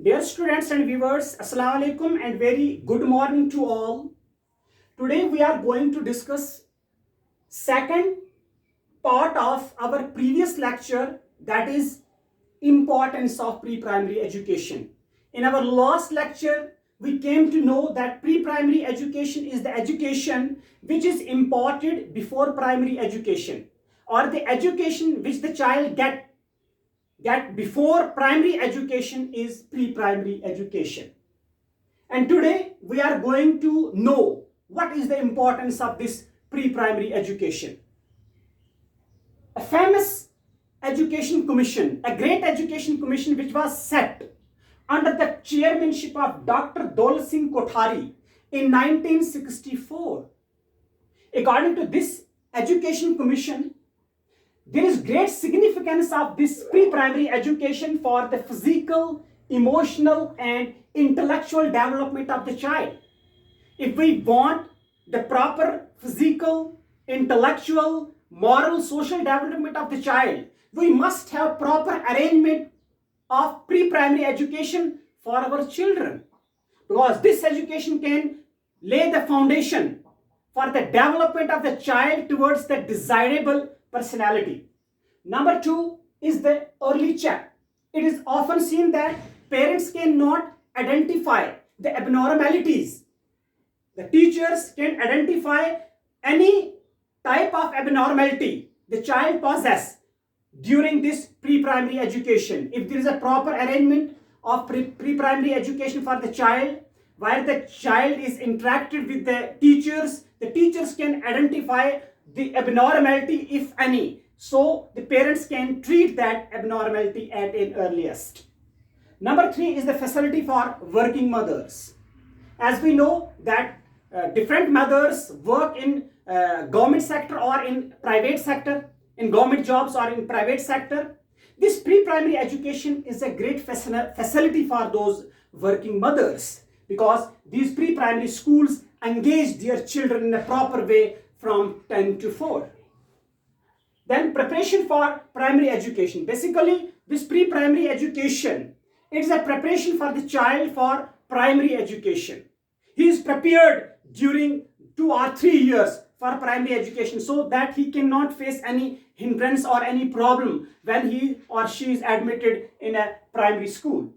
Dear students and viewers, Assalamu alaikum and very good morning to all. Today we are going to discuss second part of our previous lecture, that is importance of pre-primary education. In our last lecture, we came to know that pre-primary education is the education which is imparted before primary education, or the education which the child get before primary education is pre-primary education. And today we are going to know what is the importance of this pre-primary education. A famous education commission, a great education commission which was set under the chairmanship of Dr. Dol Singh Kothari in 1964. According to this education commission, there is great significance of this pre-primary education for the physical, emotional and intellectual development of the child. If we want the proper physical, intellectual, moral, social development of the child, we must have proper arrangement of pre-primary education for our children, because this education can lay the foundation for the development of the child towards the desirable personality. Number two is the early check. It is often seen that parents cannot identify the abnormalities. The teachers can identify any type of abnormality the child possesses during this pre-primary education. If there is a proper arrangement of pre-primary education for the child, where the child is interacted with the teachers can identify the abnormality, if any. So the parents can treat that abnormality at an earliest. Number three is the facility for working mothers. As we know that different mothers work in government sector or in private sector, in government jobs or in private sector. This pre-primary education is a great facility for those working mothers, because these pre-primary schools engage their children in a proper way from 10 to 4. Then preparation for primary education. Basically, this pre-primary education, it is a preparation for the child for primary education. He is prepared during 2 or 3 years for primary education, so that he cannot face any hindrance or any problem when he or she is admitted in a primary school.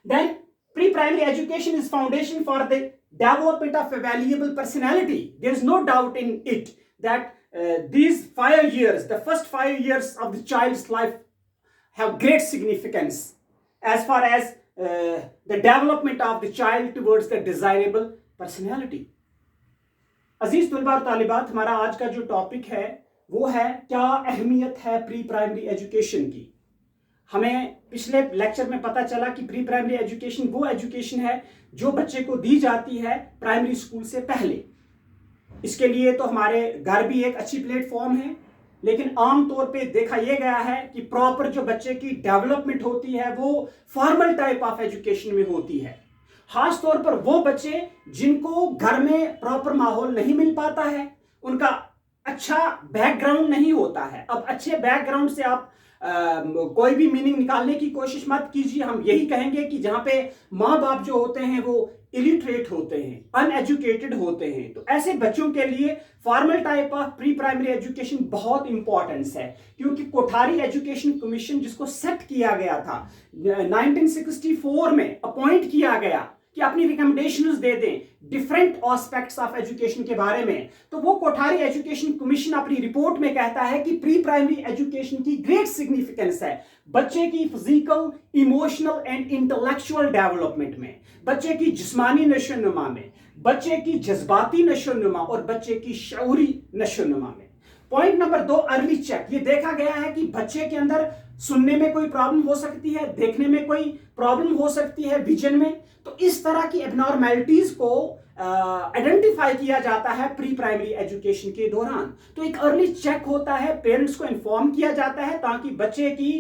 Then pre-primary education is foundation for the development of a valuable personality. There is no doubt in it that these 5 years, the first 5 years of the child's life, have great significance as far as the development of the child towards the desirable personality. अजीज तलबा और तालिबात, हमारा आज का जो topic है वो है क्या अहमियत है प्री प्राइमरी एजुकेशन की। हमें पिछले लेक्चर में पता चला कि प्री प्राइमरी एजुकेशन वो एजुकेशन है जो बच्चे को दी जाती है प्राइमरी स्कूल से पहले। इसके लिए तो हमारे घर भी एक अच्छी प्लेटफॉर्म है, लेकिन आमतौर पे देखा यह गया है कि प्रॉपर जो बच्चे की डेवलपमेंट होती है वो फॉर्मल टाइप ऑफ एजुकेशन में होती है। खास तौर पर वो बच्चे जिनको घर में प्रॉपर माहौल नहीं मिल पाता है, उनका अच्छा बैकग्राउंड नहीं होता है। अब अच्छे बैकग्राउंड से आप कोई भी मीनिंग निकालने की कोशिश मत कीजिए। हम यही कहेंगे कि जहां पे माँ बाप जो होते हैं वो इलिटरेट होते हैं, अनएजुकेटेड होते हैं, तो ऐसे बच्चों के लिए formal type of pre primary education बहुत इंपॉर्टेंस है। क्योंकि कोठारी एजुकेशन कमीशन जिसको सेट किया गया था 1964 में, अपॉइंट किया गया कि अपनी रिकमेंडेशंस दे दें डिफरेंट एस्पेक्ट्स ऑफ एजुकेशन के बारे में, तो वो कोठारी एजुकेशन कमीशन अपनी रिपोर्ट में कहता है कि प्री प्राइमरी एजुकेशन की ग्रेट सिग्निफिकेंस है बच्चे की physical, emotional and intellectual development में, बच्चे की जिस्मानी नशोनुमा में, बच्चे की जज्बाती नशोनुमा और बच्चे की शऊरी नशोनुमा में। Point number 2, early check. ये देखा गया है कि बच्चे के अंदर सुनने में कोई प्रॉब्लम हो सकती है, देखने में कोई प्रॉब्लम हो सकती है, विजन में, तो इस तरह की एबनॉर्मैलिटीज को आइडेंटिफाई किया जाता है प्री प्राइमरी एजुकेशन के दौरान। तो एक अर्ली चेक होता है, पेरेंट्स को इन्फॉर्म किया जाता है ताकि बच्चे की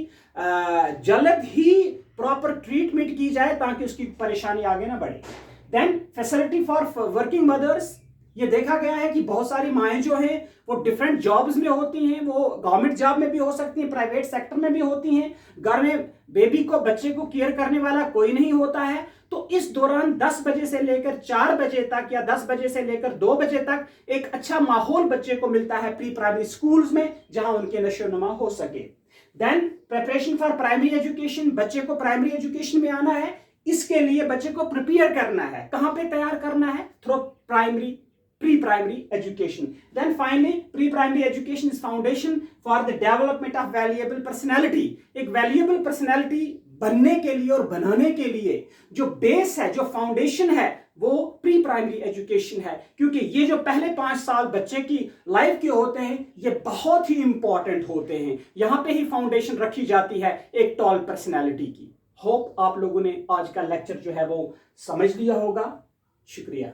जल्द ही प्रॉपर ट्रीटमेंट की जाए ताकि उसकी परेशानी आगे ना बढ़े। Then facility for working mothers, ये देखा गया है कि बहुत सारी माएँ जो हैं वो डिफरेंट जॉब्स में होती हैं, वो गवर्नमेंट जॉब में भी हो सकती हैं, प्राइवेट सेक्टर में भी होती हैं, घर में बेबी को, बच्चे को केयर करने वाला कोई नहीं होता है। तो इस दौरान 10 बजे से लेकर 4 बजे तक या 10 बजे से लेकर 2 बजे तक एक अच्छा माहौल बच्चे को मिलता है प्री प्राइमरी स्कूल्स में, जहां उनके नशोनुमा हो सके। Then preparation for primary education, बच्चे को प्राइमरी एजुकेशन में आना है, इसके लिए बच्चे को प्रिपेयर करना है। कहां पे तैयार करना है? Through pre-primary education. Then finally, pre-primary education is foundation for the development of valuable personality. एक valuable personality बनने के लिए और बनाने के लिए जो बेस है, जो फाउंडेशन है, वो प्री प्राइमरी एजुकेशन है। क्योंकि ये जो पहले 5 साल बच्चे की लाइफ के होते हैं, ये बहुत ही इंपॉर्टेंट होते हैं। यहां पे ही फाउंडेशन रखी जाती है एक टॉल पर्सनैलिटी की। होप आप लोगों ने आज का लेक्चर जो है वो समझ लिया होगा। शुक्रिया।